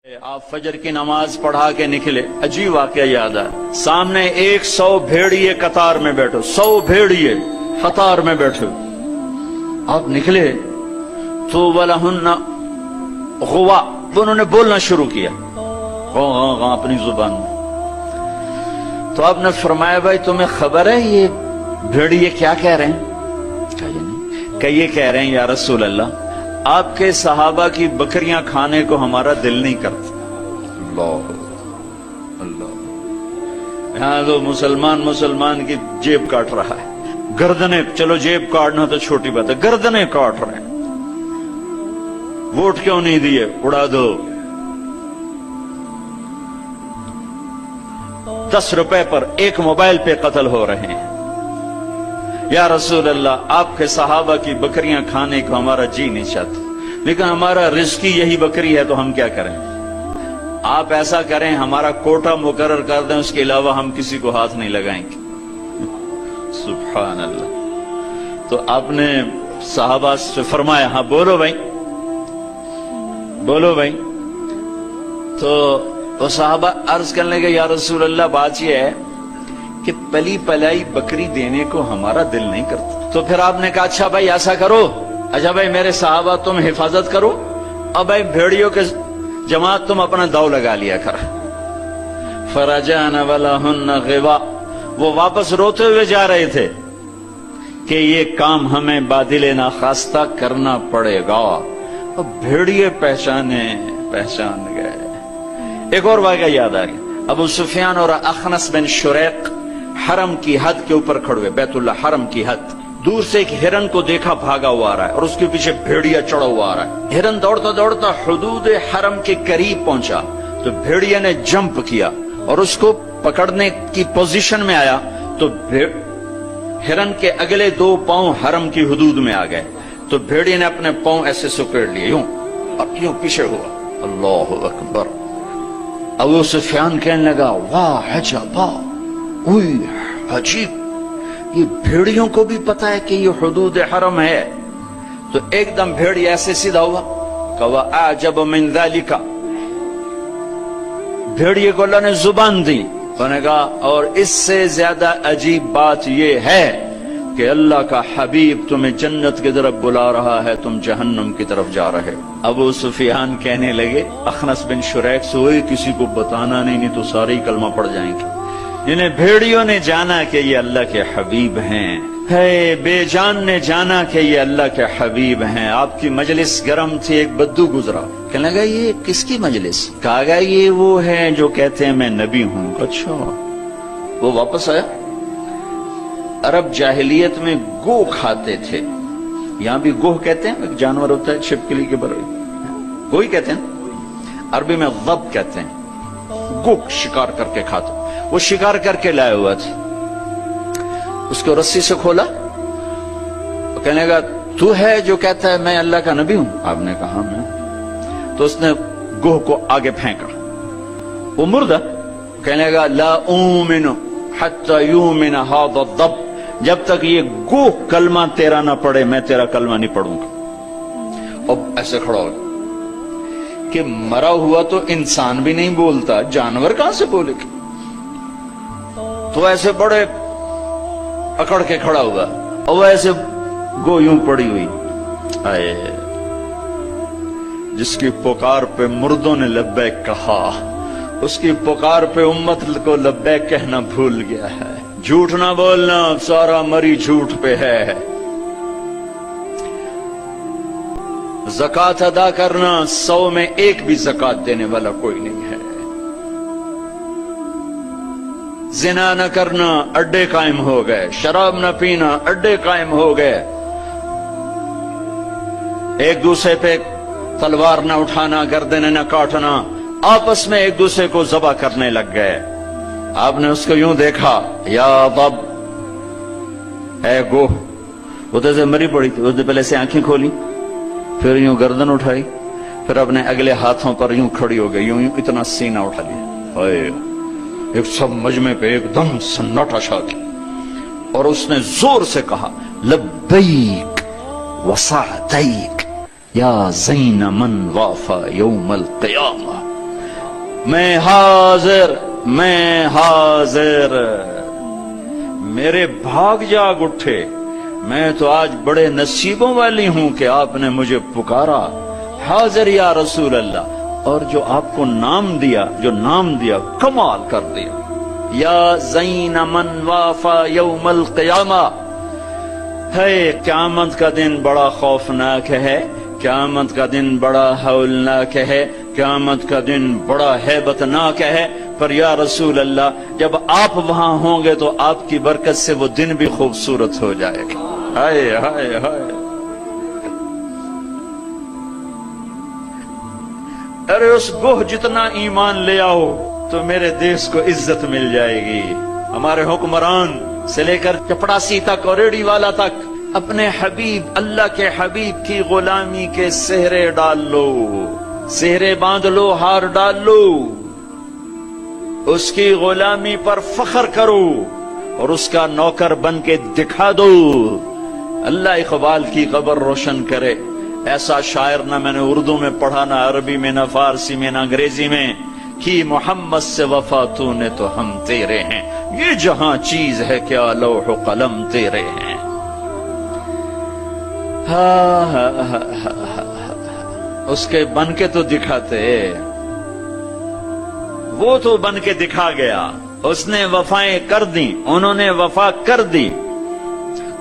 آپ فجر کی نماز پڑھا کے نکلے، عجیب واقعہ یاد آیا۔ سامنے 100 بھیڑیے قطار میں بیٹھو، 100 بھیڑیے قطار میں بیٹھو۔ آپ نکلے تو وَلَهُنَّ غُوَا، انہوں نے بولنا شروع کیا اپنی زبان میں۔ تو آپ نے فرمایا بھائی تمہیں خبر ہے یہ بھیڑیے کیا کہہ رہے ہیں؟ کہ یہ کہہ رہے ہیں یا رسول اللہ آپ کے صحابہ کی بکریاں کھانے کو ہمارا دل نہیں کرتا۔ اللہ اللہ، یہاں تو مسلمان کی جیب کاٹ رہا ہے، گردنیں، چلو جیب کاٹنا تو چھوٹی بات ہے، گردنیں کاٹ رہے ہیں۔ ووٹ کیوں نہیں دیے؟ اڑا دو۔ 10 روپے پر ایک موبائل پہ قتل ہو رہے ہیں۔ یا رسول اللہ آپ کے صحابہ کی بکریاں کھانے کو ہمارا جی نہیں چاہتا، لیکن ہمارا رزقی یہی بکری ہے تو ہم کیا کریں؟ آپ ایسا کریں ہمارا کوٹا مقرر کر دیں، اس کے علاوہ ہم کسی کو ہاتھ نہیں لگائیں گے۔ سبحان اللہ۔ تو آپ نے صحابہ سے فرمایا ہاں بولو بھائی، بولو بھائی۔ تو وہ صحابہ عرض کرنے لگے یا رسول اللہ بات یہ ہے کہ پلی پلائی بکری دینے کو ہمارا دل نہیں کرتا۔ تو پھر آپ نے کہا اچھا بھائی ایسا کرو، اچھا بھائی میرے صحابہ تم حفاظت کرو، اب بھائی بھیڑیوں کے جماعت تم اپنا داؤ لگا لیا کر۔ فرجعنا ولہن غوا، وہ واپس روتے ہوئے جا رہے تھے کہ یہ کام ہمیں بادل ناخواستہ کرنا پڑے گا۔ اب بھیڑیے پہچان گئے۔ ایک اور واقعہ یاد آ گیا، ابو سفیان اور اخنس بن شریق حرم کی حد کے اوپر کھڑے ہوئے، بیت اللہ حرم کی حد، دور سے ایک ہرن کو دیکھا بھاگا ہوا آ رہا ہے اور اس کے پیچھے بھیڑیا چڑھا ہوا آ رہا ہے۔ ہرن دوڑتا دوڑتا حدود حرم کے قریب پہنچا تو بھیڑیا نے جمپ کیا اور اس کو پکڑنے کی پوزیشن میں آیا تو ہرن کے اگلے 2 پاؤں حرم کی حدود میں آ گئے تو بھیڑیا نے اپنے پاؤں ایسے سکیڑ لیے، یوں اور یوں پیچھے ہوا۔ اللہ اکبر۔ ابو سفیان کہنے لگا واہ عجبا، اوئی عجیب، یہ بھیڑیوں کو بھی پتا ہے کہ یہ حدود حرم ہے۔ تو ایک دم بھیڑی ایسے سیدھا ہوا کہ وَأَعْجَبُ مِنْ ذَلِكَ، بھیڑیے کو اللہ نے زبان دی، انہوں نے کہا اور اس سے زیادہ عجیب بات یہ ہے کہ اللہ کا حبیب تمہیں جنت کی طرف بلا رہا ہے، تم جہنم کی طرف جا رہے۔ ابو سفیان کہنے لگے اخنس بن شریق سوئے کسی کو بتانا نہیں تو سارے ہی کلمہ پڑ جائیں گے۔ انہیں بھیڑیوں نے جانا کہ یہ اللہ کے حبیب ہیں، ہے بے جان نے جانا کہ یہ اللہ کے حبیب ہیں۔ آپ کی مجلس گرم تھی، ایک بدو گزرا، کہنے لگا یہ کس کی مجلس؟ کہا گیا یہ وہ ہیں جو کہتے ہیں میں نبی ہوں۔ اچھا۔ وہ واپس آیا۔ عرب جاہلیت میں گو کھاتے تھے، یہاں بھی گوہ کہتے ہیں، ایک جانور ہوتا ہے چھپکلی کے برابر، گوہی کہتے ہیں، عربی میں ضب کہتے ہیں، گو شکار کر کے کھاتے۔ وہ شکار کر کے لائے ہوا تھا، اس کو رسی سے کھولا، کہنے لگا تو ہے جو کہتا ہے میں اللہ کا نبی ہوں؟ آپ نے کہا میں۔ تو اس نے گوہ کو آگے پھینکا، وہ مردہ، کہنے لگا لا اومن حتی یومن ھذا الضب، جب تک یہ گوہ کلمہ تیرا نہ پڑھے میں تیرا کلمہ نہیں پڑھوں گا۔ اب ایسے کھڑا ہو کہ مرا ہوا تو انسان بھی نہیں بولتا، جانور کہاں سے بولے گا؟ تو ایسے بڑے اکڑ کے کھڑا ہوا اور ایسے گو یوں پڑی ہوئی۔ آئے جس کی پکار پہ مردوں نے لبیک کہا، اس کی پکار پہ امت کو لبیک کہنا بھول گیا ہے۔ جھوٹ نہ بولنا، سارا مری جھوٹ پہ ہے۔ زکوٰۃ ادا کرنا، 100 میں 1 بھی زکوٰۃ دینے والا کوئی نہیں ہے۔ زنا نہ کرنا، اڈے قائم ہو گئے۔ شراب نہ پینا، اڈے قائم ہو گئے۔ ایک دوسرے پہ تلوار نہ اٹھانا، گردنیں نہ کاٹنا، آپس میں ایک دوسرے کو ذبح کرنے لگ گئے۔ آپ نے اس کو یوں دیکھا، یا ضب، اے گوہ، وہ تو مری پڑی تھی، اس نے پہلے سے آنکھیں کھولی، پھر یوں گردن اٹھائی، پھر اپنے اگلے ہاتھوں پر یوں کھڑی ہو گئی، یوں اتنا سینہ اٹھا لیا۔ ایک سب مجمع پہ ایک دم سناٹا چھا گیا اور اس نے زور سے کہا لبیک وسعدیک یا زین من وافا یوم القیامہ، میں حاضر، میں حاضر۔ میرے بھاگ جاگ اٹھے، میں تو آج بڑے نصیبوں والی ہوں کہ آپ نے مجھے پکارا، حاضر یا رسول اللہ۔ اور جو آپ کو نام دیا، جو نام دیا، کمال کر دیا۔ یا زین من وافا یوم القیامہ، ہے قیامت کا دن بڑا خوفناک ہے، قیامت کا دن بڑا ہولناک ہے، قیامت کا دن بڑا ہیبتناک ہے، پر یا رسول اللہ جب آپ وہاں ہوں گے تو آپ کی برکت سے وہ دن بھی خوبصورت ہو جائے گا۔ ہائے ہائے ہائے، ارے اس گوہ جتنا ایمان لے آؤ تو میرے دیش کو عزت مل جائے گی۔ ہمارے حکمران سے لے کر چپڑاسی تک اور ریڑھی والا تک اپنے حبیب، اللہ کے حبیب کی غلامی کے سہرے ڈال لو، سہرے باندھ لو، ہار ڈال لو، اس کی غلامی پر فخر کرو اور اس کا نوکر بن کے دکھا دو۔ اللہ اقبال کی قبر روشن کرے۔ ایسا شاعر نہ میں نے اردو میں پڑھا، نہ عربی میں، نہ فارسی میں، نہ انگریزی میں، کہ محمد سے وفا تو نے تو ہم تیرے ہیں، یہ جہاں چیز ہے کیا لوح و قلم تیرے ہیں۔ اس کے بن کے تو دکھاتے، وہ تو بن کے دکھا گیا، اس نے وفائیں کر دی، انہوں نے وفا کر دی۔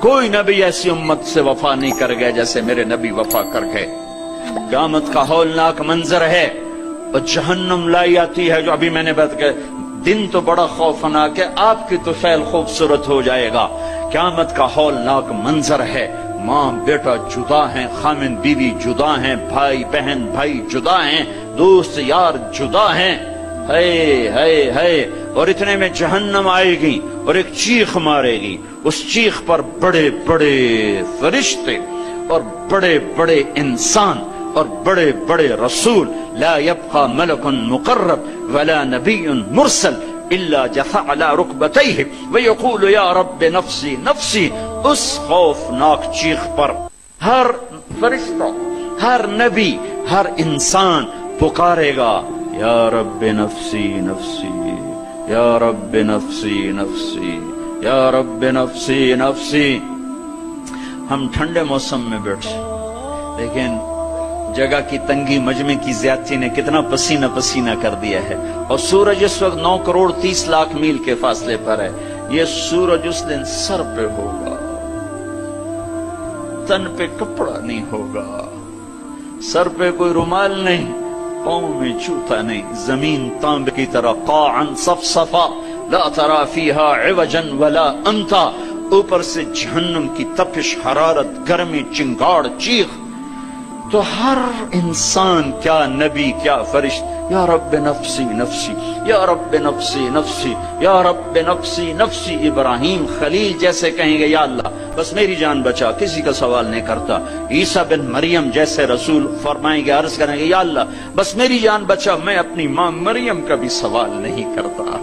کوئی نبی ایسی امت سے وفا نہیں کر گیا جیسے میرے نبی وفا کر گئے۔ قیامت کا ہولناک منظر ہے، اور جہنم لائی آتی ہے، جو ابھی میں نے بات کیا، دن تو بڑا خوفناک ہے، آپ کی تو فعل خوبصورت ہو جائے گا۔ قیامت کا ہولناک منظر ہے، ماں بیٹا جدا ہیں، خامن بیوی جدا ہیں، بھائی بہن بھائی جدا ہیں، دوست یار جدا ہیں، ہے اور اتنے میں جہنم آئے گی اور ایک چیخ مارے گی، اس چیخ پر بڑے بڑے فرشتے اور بڑے بڑے انسان اور بڑے بڑے رسول، لا يبقى ملک مقرب ولا نبی مرسل الا جثى على ركبتيه ويقول یا رب نفسی نفسی۔ اس خوفناک چیخ پر ہر فرشتہ، ہر نبی، ہر انسان پکارے گا، یا رب نفسی نفسی، یا رب نفسی نفسی، یا رب نفسی نفسی۔ ہم ٹھنڈے موسم میں بیٹھے، لیکن جگہ کی تنگی، مجمع کی زیادتی نے کتنا پسینہ پسینہ کر دیا ہے، اور سورج اس وقت 9 کروڑ 30 لاکھ میل کے فاصلے پر ہے۔ یہ سورج اس دن سر پہ ہوگا، تن پہ کپڑا نہیں ہوگا، سر پہ کوئی رومال نہیں، پاؤں میں جوتا نہیں، زمین تانب کی طرح قاعا صفصفا لا ترى فيها عوجا ولا امتا۔ اوپر سے جہنم کی تپش، حرارت، گرمی، چنگاڑ، چیخ، تو ہر انسان، کیا نبی کیا فرشت، یا رب نفسی نفسی، یا رب نفسی نفسی، یا رب نفسی نفسی۔ ابراہیم خلیل جیسے کہیں گے یا اللہ بس میری جان بچا، کسی کا سوال نہیں کرتا۔ عیسیٰ بن مریم جیسے رسول فرمائیں گے، عرض کریں گے یا اللہ بس میری جان بچا، میں اپنی ماں مریم کا بھی سوال نہیں کرتا۔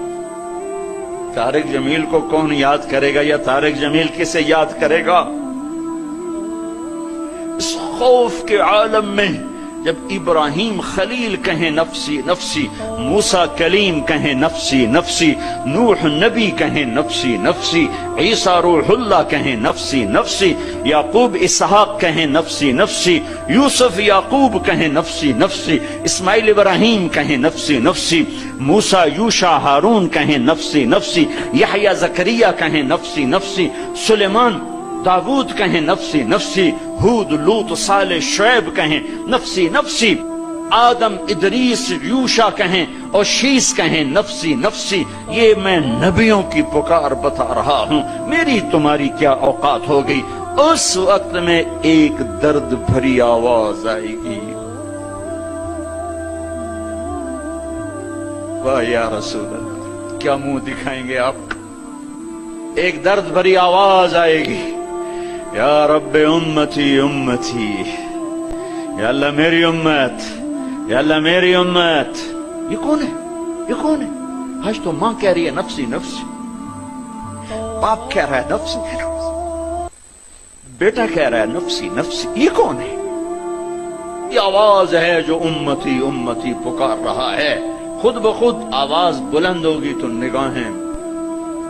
طارق جمیل کو کون یاد کرے گا، یا طارق جمیل کسے یاد کرے گا؟ اس خوف کے عالم میں جب ابراہیم خلیل کہیں نفسی نفسی، موسیٰ کلیم کہیں نفسی نفسی، نوح نبی کہیں نفسی نفسی، عیسیٰ روح اللہ کہیں نفسی نفسی، یعقوب اسحاق کہیں نفسی نفسی، یوسف یعقوب کہیں نفسی نفسی، اسماعیل ابراہیم کہیں نفسی نفسی، موسیٰ یوشع ہارون کہیں نفسی نفسی، یحییٰ زکریا کہیں نفسی نفسی، سلیمان داود کہیں نفسی نفسی، ہود لوط صالح شعیب کہیں نفسی نفسی، آدم ادریس یوشع کہیں اور شیس کہیں نفسی نفسی۔ یہ میں نبیوں کی پکار بتا رہا ہوں، میری تمہاری کیا اوقات ہو گئی۔ اس وقت میں ایک درد بھری آواز آئے گی، واہ یا رسول اللہ، کیا منہ دکھائیں گے آپ؟ ایک درد بھری آواز آئے گی، یا رب امتی امتی، یا اللہ میری امت، یا اللہ میری امت۔ یہ کون ہے؟ یہ کون ہے؟ آج تو ماں کہہ رہی ہے نفسی نفسی، باپ کہہ رہا ہے نفسی نفسی، بیٹا کہہ رہا ہے نفسی نفسی، یہ کون ہے؟ یہ آواز ہے جو امتی امتی پکار رہا ہے۔ خود بخود آواز بلند ہوگی تو نگاہیں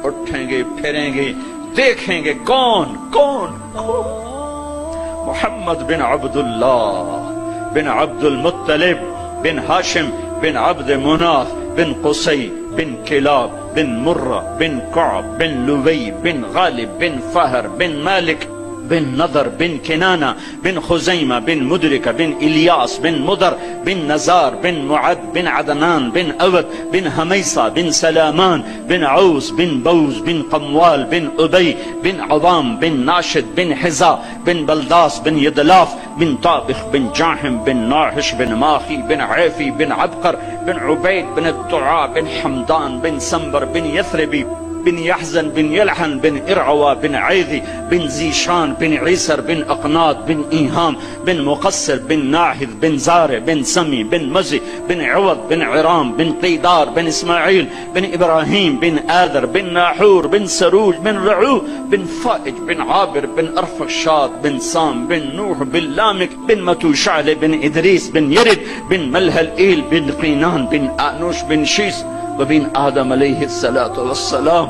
اٹھیں گے، پھریں گے، دیکھیں گے کون کون کون؟ محمد بن عبداللہ بن عبد المطلب بن ہاشم بن عبد مناف بن قصی بن کلاب بن مرہ بن کعب بن لوی بن غالب بن فہر بن مالک بن نضر بن کنانہ بن خزیمہ بن مدرکہ بن الیاس بن مدر بن نزار بن معد بن عدنان بن اود بن حمیصہ بن سلامان بن عوس بن بوز بن قموال بن ابی بن عوام بن ناشد بن حزا بن بلداس بن یدلاف بن طابخ بن جاحم بن ناحش بن ماخی بن عیفی بن عبقر بن عبید بن الدعاء بن حمدان بن سنبر بن یثربی بن يحزن بن يلحن بن إرعوى بن عيذي بن زيشان بن عيسر بن أقناط بن إيهام بن مقصر بن ناحذ بن زارع بن سمي بن مزي بن عوض بن عرام بن قيدار بن إسماعيل بن إبراهيم بن آذر بن ناحور بن سروج بن رعو بن فائج بن عابر بن أرفخشاد بن سام بن نوح بن لامك بن متوشعل بن إدريس بن يرد بن ملهلئيل بن قينان بن آنوش بن شيس وبن آدم علیہ الصلاۃ والسلام۔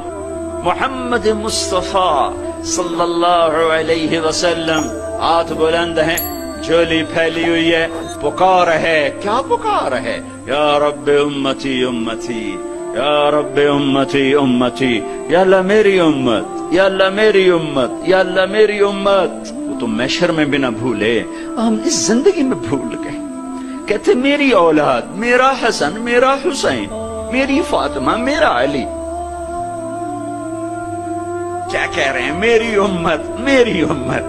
محمد مصطفیٰ صلی اللہ علیہ وسلم ہاتھ بلند ہیں، جھولی پھیلی ہوئی ہے، پکار ہے، کیا پکار ہے؟ یا رب امتی امتی، یا رب امتی امتی، یا اللہ میری امت، یا اللہ میری امت، یا اللہ میری امت۔ وہ تو محشر میں بھی نہ بھولے، ہم اس زندگی میں بھول گئے۔ کہتے میری اولاد، میرا حسن، میرا حسین، میری فاطمہ، میرا علی۔ کیا کہہ رہے ہیں؟ میری امت، میری امت۔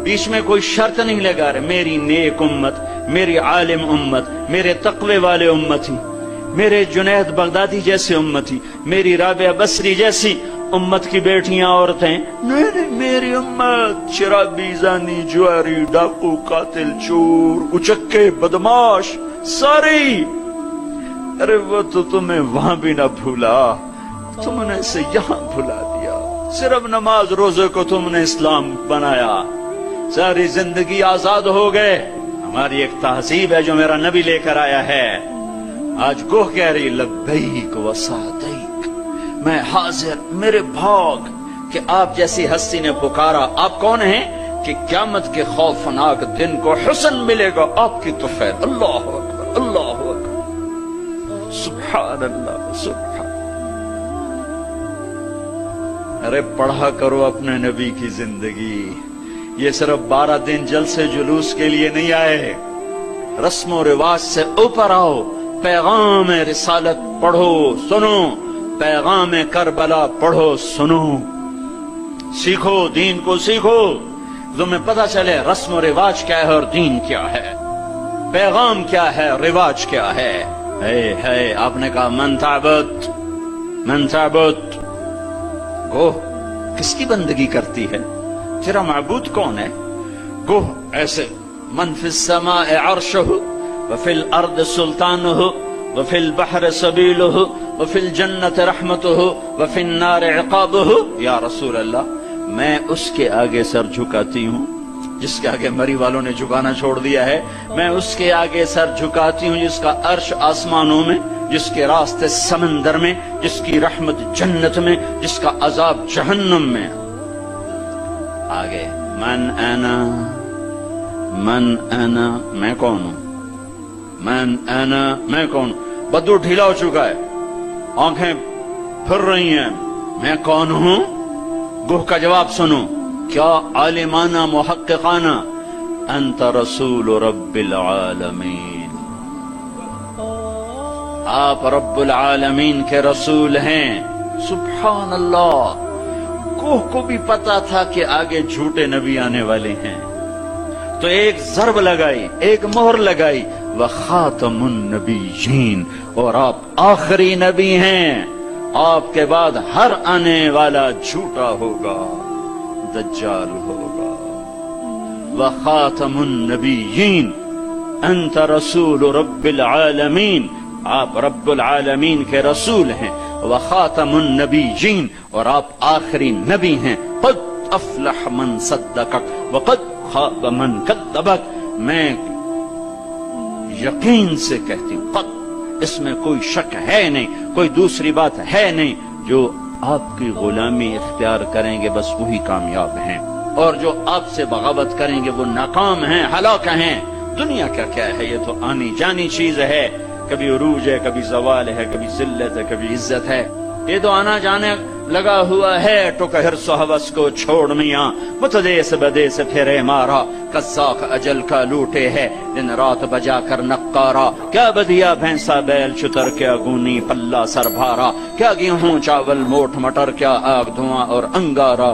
بیچ میں کوئی شرط نہیں لگا رہے، میری نیک امت، میری عالم امت، میرے تقوی والے امتی، میرے جنید بغدادی جیسے امتی، میری رابعہ بصری جیسی امت کی بیٹیاں عورتیں، نہیں نہیں، میری امت، شرابی، زانی، جواری، ڈاکو، قاتل، چور، اچکے، بدماش، ساری۔ ارے وہ تو تمہیں وہاں بھی نہ بھولا، تم نے اسے یہاں بھلا دیا۔ صرف نماز روزے کو تم نے اسلام بنایا، ساری زندگی آزاد ہو گئے۔ ہماری ایک تہذیب ہے جو میرا نبی لے کر آیا ہے، آج گوہ کہہ رہی لبیک و سعدیک، میں حاضر، میرے بھاگ کہ آپ جیسی ہستی نے پکارا۔ آپ کون ہیں؟ کہ قیامت کے خوفناک دن کو حسن ملے گا آپ کی طفیل۔ اللہ اکبر، اللہ اکبر، سبحان اللہ، سبحان۔ ارے پڑھا کرو اپنے نبی کی زندگی، یہ صرف 12 دن جلسے جلوس کے لیے نہیں آئے، رسم و رواج سے اوپر آؤ، پیغام رسالت پڑھو سنو، پیغام کربلا پڑھو سنو، سیکھو، دین کو سیکھو، تمہیں پتہ چلے رسم و رواج کیا ہے اور دین کیا ہے، پیغام کیا ہے، رواج کیا ہے۔ ہے آپ نے کہا من تعبد، گوہ کس کی بندگی کرتی ہے؟ تیرا معبود کون ہے؟ گوہ ایسے من فی السماء عرشہ وفی الارض سلطانہ وفی البحر سبیلہ وفی الجنت رحمتہ وفی النار عقابہ۔ یا رسول اللہ، میں اس کے آگے سر جھکاتی ہوں جس کے آگے مری والوں نے جھکانا چھوڑ دیا ہے، میں اس کے آگے سر جھکاتی ہوں جس کا عرش آسمانوں میں، جس کے راستے سمندر میں، جس کی رحمت جنت میں، جس کا عذاب جہنم میں۔ آگے من انا، میں کون ہوں؟ من انا، میں کون ہوں؟ بدو ڈھیلا ہو چکا ہے، آنکھیں پھر رہی ہیں، میں کون ہوں؟ گوہ کا جواب سنو، کیا عالمانہ محققانہ، انت رسول رب العالمین، آپ رب العالمین کے رسول ہیں۔ سبحان اللہ، کوہ کو بھی پتا تھا کہ آگے جھوٹے نبی آنے والے ہیں، تو ایک ضرب لگائی، ایک مہر لگائی، وخاتم النبیین، اور آپ آخری نبی ہیں، آپ کے بعد ہر آنے والا جھوٹا ہوگا، دجال ہوگا۔ وخاتم النبیین، انت رسول رب العالمین، آپ رب العالمین کے رسول ہیں، وخاتم النبیین، اور آپ آخری نبی ہیں۔ قد افلح من صدقک وقد خاب من کذبک، میں یقین سے کہتی ہوں، قد اس میں کوئی شک ہے نہیں، کوئی دوسری بات ہے نہیں، جو آپ کی غلامی اختیار کریں گے بس وہی کامیاب ہیں، اور جو آپ سے بغاوت کریں گے وہ ناکام ہیں، ہلاک ہیں۔ دنیا کا کیا ہے، یہ تو آنی جانی چیز ہے، کبھی عروج ہے، کبھی زوال ہے، کبھی ذلت ہے، کبھی عزت ہے، یہ تو آنا جانے لگا ہوا ہے۔ ٹک حرص و حوث کو چھوڑ میاں، متدیس بدیس پھرے مارا، قزاق اجل کا لوٹے ہے، دن رات بجا کر نقارا، کیا بدیا بھینسا بیل چتر، کیا گونی پلہ سر بھارا، کیا گیہوں چاول موٹ مٹر، کیا آگ دھواں اور انگارا،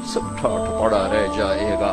سب ٹھاٹ پڑا رہ جائے گا۔